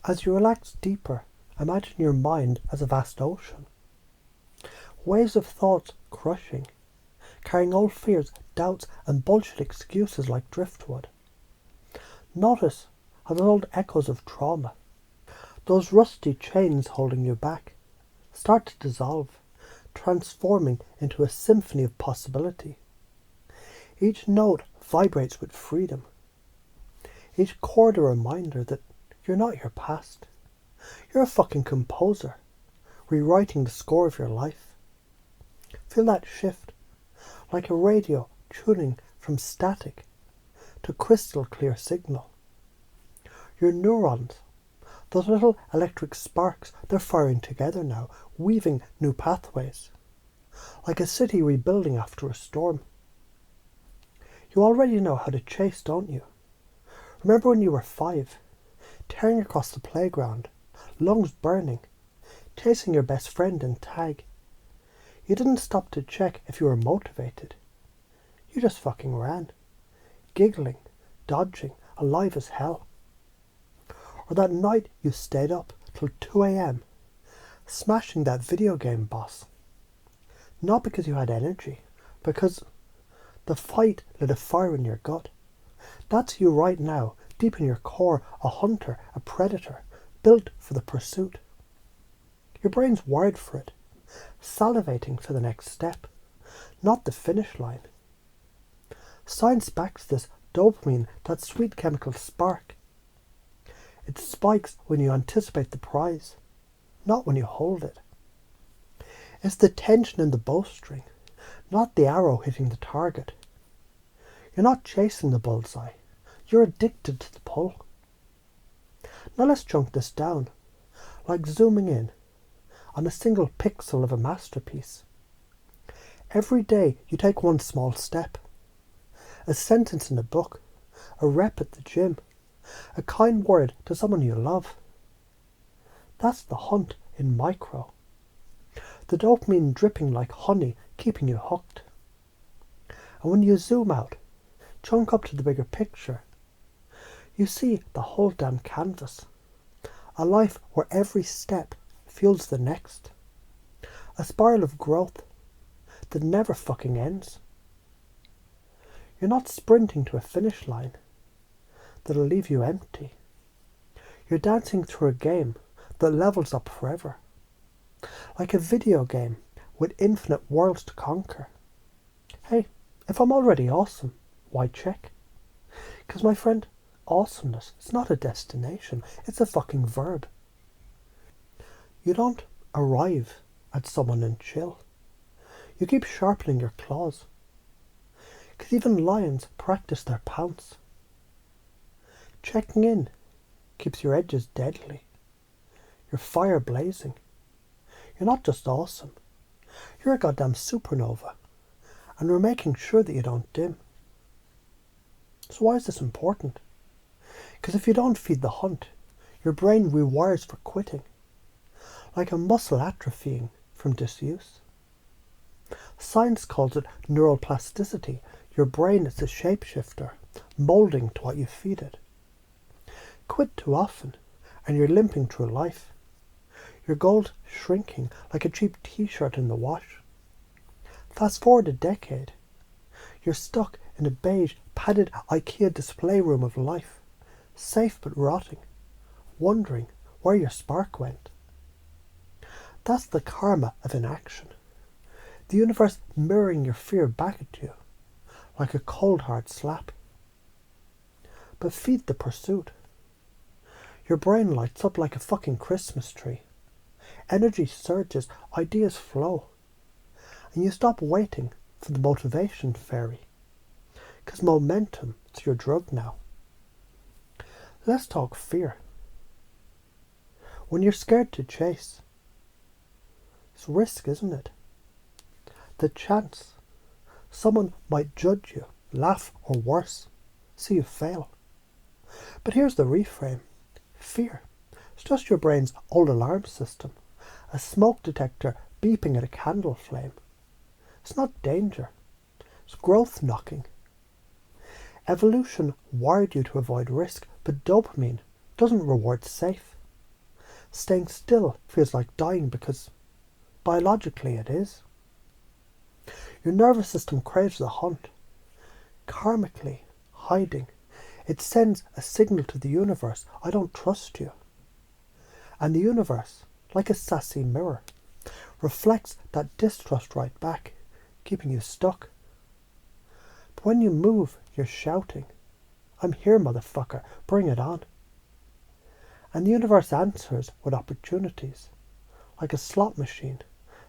As you relax deeper, imagine your mind as a vast ocean. Waves of thoughts crushing, carrying old fears, doubts and bullshit excuses like driftwood. Notice how those old echoes of trauma, those rusty chains holding you back, start to dissolve, transforming into a symphony of possibility. Each note vibrates with freedom. Each chord a reminder that you're not your past. You're a fucking composer, rewriting the score of your life. Feel that shift, like a radio tuning from static to crystal clear signal. Your neurons, those little electric sparks, they're firing together now, weaving new pathways. Like a city rebuilding after a storm. You already know how to chase, don't you? Remember when you were 5, tearing across the playground, lungs burning, chasing your best friend in tag. You didn't stop to check if you were motivated. You just fucking ran, giggling, dodging, alive as hell. Or that night you stayed up till 2 a.m, smashing that video game boss. Not because you had energy, because the fight lit a fire in your gut. That's you right now, deep in your core, a hunter, a predator, built for the pursuit. Your brain's wired for it, salivating for the next step, not the finish line. Science backs this dopamine, that sweet chemical spark. It spikes when you anticipate the prize, not when you hold it. It's the tension in the bowstring, not the arrow hitting the target. You're not chasing the bullseye. You're addicted to the pull. Now let's chunk this down, like zooming in on a single pixel of a masterpiece. Every day you take one small step. A sentence in a book, a rep at the gym, a kind word to someone you love. That's the hunt in micro. The dopamine dripping like honey, keeping you hooked. And when you zoom out, chunk up to the bigger picture, you see the whole damn canvas. A life where every step fuels the next. A spiral of growth that never fucking ends. You're not sprinting to a finish line that'll leave you empty. You're dancing through a game that levels up forever. Like a video game with infinite worlds to conquer. Hey, if I'm already awesome, why check? Because my friend, awesomeness is not a destination, it's a fucking verb. You don't arrive at someone and chill. You keep sharpening your claws. Because even lions practice their pounce. Checking in keeps your edges deadly, your fire blazing. You're not just awesome, you're a goddamn supernova, and we're making sure that you don't dim. So why is this important? Because if you don't feed the hunt, your brain rewires for quitting, like a muscle atrophying from disuse. Science calls it neuroplasticity. Your brain is a shapeshifter, moulding to what you feed it. Quit too often, and you're limping through life. Your goals shrinking like a cheap t-shirt in the wash. Fast forward a decade. You're stuck in a beige, padded IKEA display room of life, safe but rotting, wondering where your spark went. That's the karma of inaction. The universe mirroring your fear back at you, like a cold hard slap. But feed the pursuit. Your brain lights up like a fucking Christmas tree. Energy surges, ideas flow. And you stop waiting for the motivation fairy. Because momentum is your drug now. Let's talk fear. When you're scared to chase, it's risk, isn't it? The chance someone might judge you, laugh, or worse, see you fail. But here's the reframe. Fear. It's just your brain's old alarm system. A smoke detector beeping at a candle flame. It's not danger. It's growth knocking. Evolution wired you to avoid risk, but dopamine doesn't reward safe. Staying still feels like dying because biologically it is. Your nervous system craves the hunt. Karmically, hiding. It sends a signal to the universe, I don't trust you. And the universe, like a sassy mirror, reflects that distrust right back, keeping you stuck. But when you move, you're shouting, I'm here, motherfucker, bring it on. And the universe answers with opportunities, like a slot machine,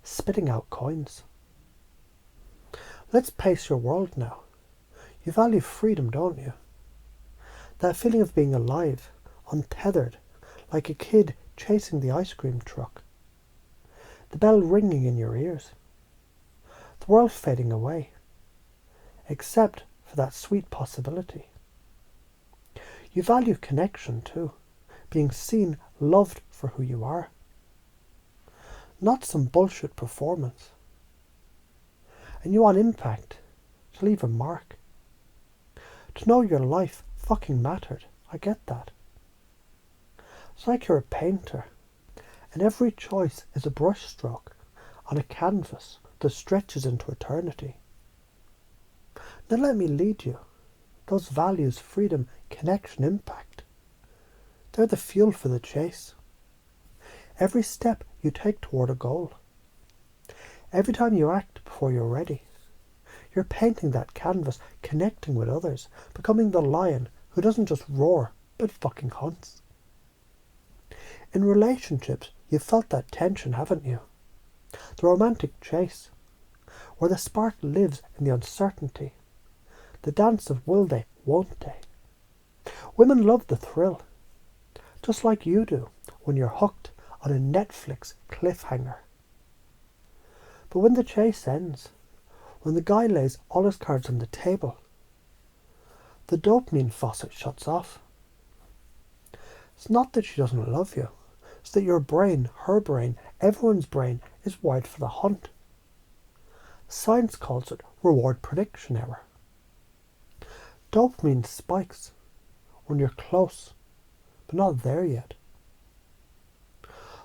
spitting out coins. Let's pace your world now. You value freedom, don't you? That feeling of being alive, untethered, like a kid chasing the ice cream truck. The bell ringing in your ears. The world fading away, except for that sweet possibility. You value connection too, being seen, loved for who you are. Not some bullshit performance. And you want impact, to leave a mark. To know your life fucking mattered, I get that. It's like you're a painter, and every choice is a brushstroke on a canvas that stretches into eternity. Then let me lead you. Those values, freedom, connection, impact, they're the fuel for the chase. Every step you take toward a goal. Every time you act before you're ready. You're painting that canvas, connecting with others, becoming the lion who doesn't just roar, but fucking hunts. In relationships, you've felt that tension, haven't you? The romantic chase, where the spark lives in the uncertainty. The dance of will they, won't they? Women love the thrill, just like you do when you're hooked on a Netflix cliffhanger. But when the chase ends, when the guy lays all his cards on the table, the dopamine faucet shuts off. It's not that she doesn't love you. It's that your brain, her brain, everyone's brain is wired for the hunt. Science calls it reward prediction error. Dopamine spikes when you're close, but not there yet.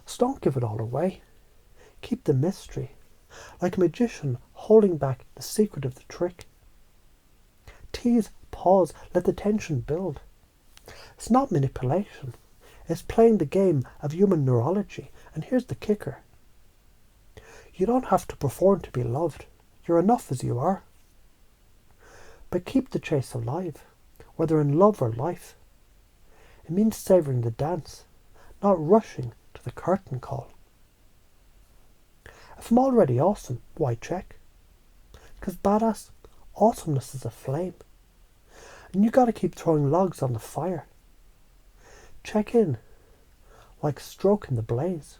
So don't give it all away. Keep the mystery, like a magician holding back the secret of the trick. Tease, pause, let the tension build. It's not manipulation. It's playing the game of human neurology. And here's the kicker. You don't have to perform to be loved. You're enough as you are. But keep the chase alive, whether in love or life. It means savouring the dance, not rushing to the curtain call. If I'm already awesome, why check? Because badass, awesomeness is a flame. And you gotta keep throwing logs on the fire. Check in, like stroking the blaze,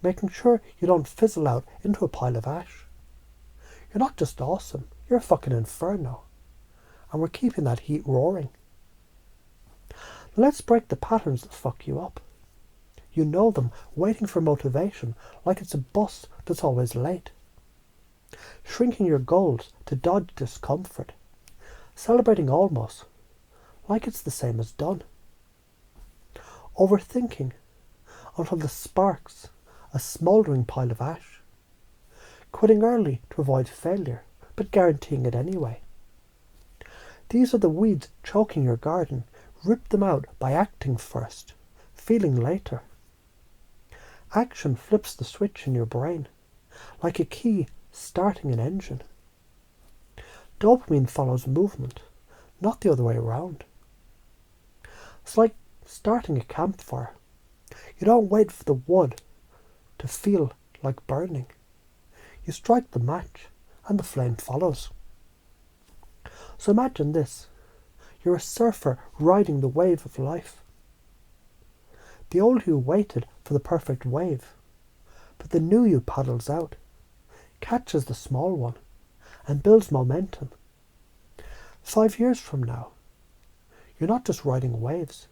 making sure you don't fizzle out into a pile of ash. You're not just awesome, you're a fucking inferno. And we're keeping that heat roaring. Let's break the patterns that fuck you up. You know them, waiting for motivation, like it's a bus that's always late. Shrinking your goals to dodge discomfort. Celebrating almost, like it's the same as done. Overthinking until the sparks a smouldering pile of ash. Quitting early to avoid failure, but guaranteeing it anyway. These are the weeds choking your garden. Rip them out by acting first, feeling later. Action flips the switch in your brain, like a key starting an engine. Dopamine follows movement, not the other way around. It's like starting a campfire. You don't wait for the wood to feel like burning. You strike the match and the flame follows. So imagine this. You're a surfer riding the wave of life. The old you waited for the perfect wave, but the new you paddles out, catches the small one, and builds momentum. 5 years from now, you're not just riding waves.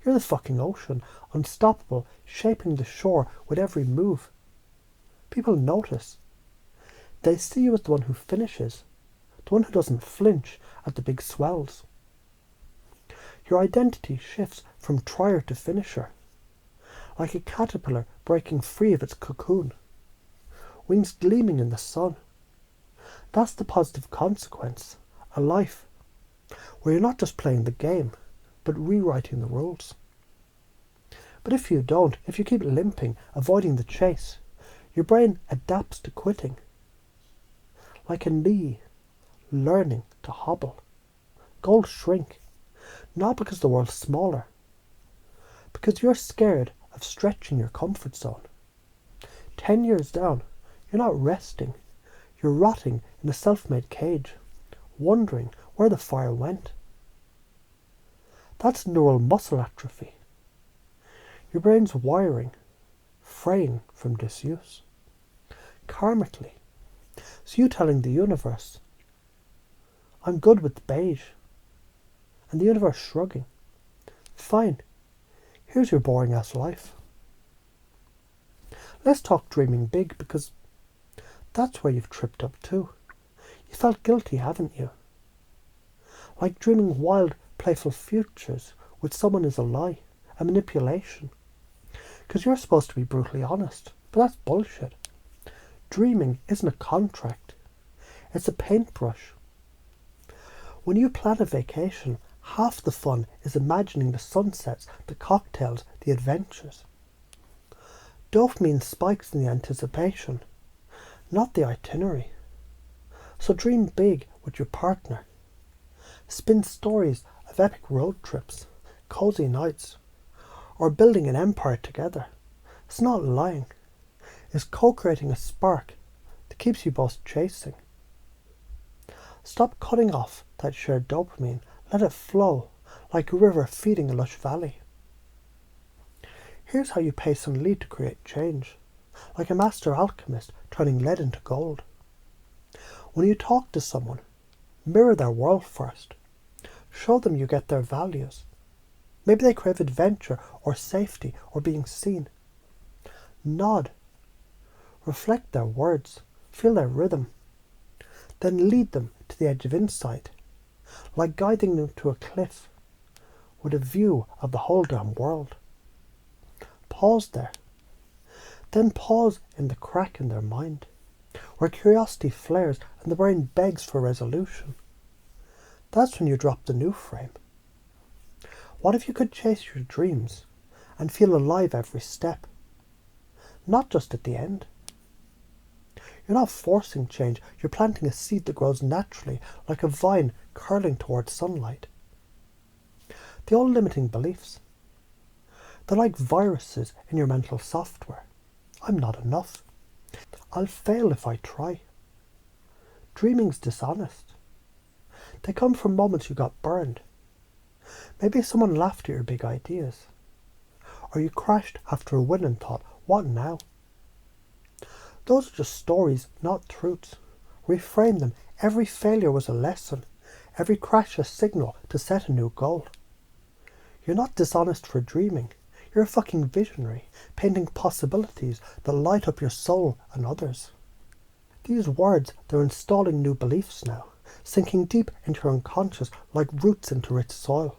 You're the fucking ocean, unstoppable, shaping the shore with every move. People notice. They see you as the one who finishes, the one who doesn't flinch at the big swells. Your identity shifts from trier to finisher, like a caterpillar breaking free of its cocoon, wings gleaming in the sun. That's the positive consequence, a life where you're not just playing the game, but rewriting the rules. But if you don't, if you keep limping, avoiding the chase, your brain adapts to quitting. Like a knee learning to hobble. Goals shrink, not because the world's smaller, because you're scared of stretching your comfort zone. 10 years down, you're not resting. You're rotting in a self-made cage, wondering where the fire went. That's neural muscle atrophy. Your brain's wiring, fraying from disuse. Karmically, it's you telling the universe, I'm good with beige. And the universe shrugging, fine, here's your boring ass life. Let's talk dreaming big, because that's where you've tripped up too. You felt guilty, haven't you? Like dreaming wild, playful futures with someone is a lie, a manipulation. Because you're supposed to be brutally honest, but that's bullshit. Dreaming isn't a contract. It's a paintbrush. When you plan a vacation, half the fun is imagining the sunsets, the cocktails, the adventures. Dopamine spikes in the anticipation, not the itinerary. So dream big with your partner. Spin stories of epic road trips, cozy nights, or building an empire together. It's not lying. It's co-creating a spark that keeps you both chasing. Stop cutting off that shared dopamine. Let it flow like a river feeding a lush valley. Here's how you pace and lead to create change, like a master alchemist turning lead into gold. When you talk to someone, mirror their world first. Show them you get their values. Maybe they crave adventure or safety or being seen. Nod. Reflect their words. Feel their rhythm. Then lead them to the edge of insight, like guiding them to a cliff with a view of the whole damn world. Pause there. Then pause in the crack in their mind, where curiosity flares and the brain begs for resolution. That's when you drop the new frame. What if you could chase your dreams and feel alive every step? Not just at the end. You're not forcing change, you're planting a seed that grows naturally, like a vine curling towards sunlight. The old limiting beliefs, they're like viruses in your mental software. I'm not enough. I'll fail if I try. Dreaming's dishonest. They come from moments you got burned. Maybe someone laughed at your big ideas. Or you crashed after a win and thought, what now? Those are just stories, not truths. Reframe them. Every failure was a lesson. Every crash a signal to set a new goal. You're not dishonest for dreaming. You're a fucking visionary, painting possibilities that light up your soul and others. These words, they're installing new beliefs now, sinking deep into your unconscious like roots into rich soil.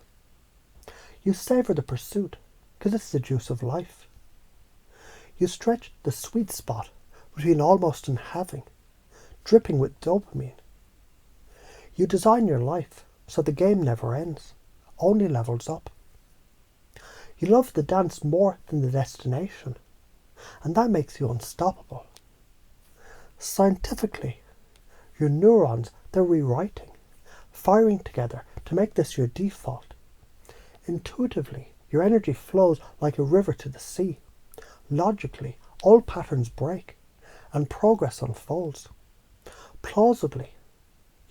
You savour the pursuit, because it's the juice of life. You stretch the sweet spot between almost and having, dripping with dopamine. You design your life so the game never ends, only levels up. You love the dance more than the destination, and that makes you unstoppable. Scientifically, your neurons, they're rewriting, firing together to make this your default. Intuitively, your energy flows like a river to the sea. Logically, all patterns break, and progress unfolds. Plausibly,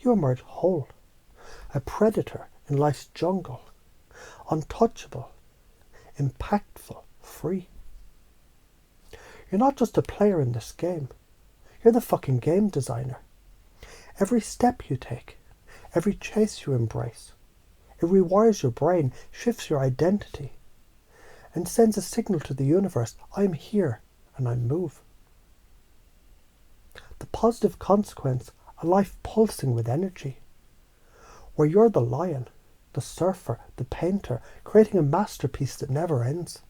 you emerge whole, a predator in life's jungle, untouchable, impactful, free. You're not just a player in this game. You're the fucking game designer. Every step you take, every chase you embrace, it rewires your brain, shifts your identity, and sends a signal to the universe, I'm here and I move. The positive consequence, a life pulsing with energy, where you're the lion, the surfer, the painter, creating a masterpiece that never ends.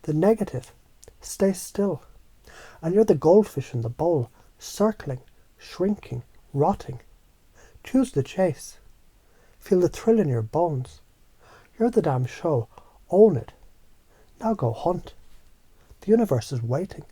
The negative, stay still. And you're the goldfish in the bowl, circling, shrinking, rotting. Choose the chase. Feel the thrill in your bones. You're the damn show. Own it. Now go hunt. The universe is waiting.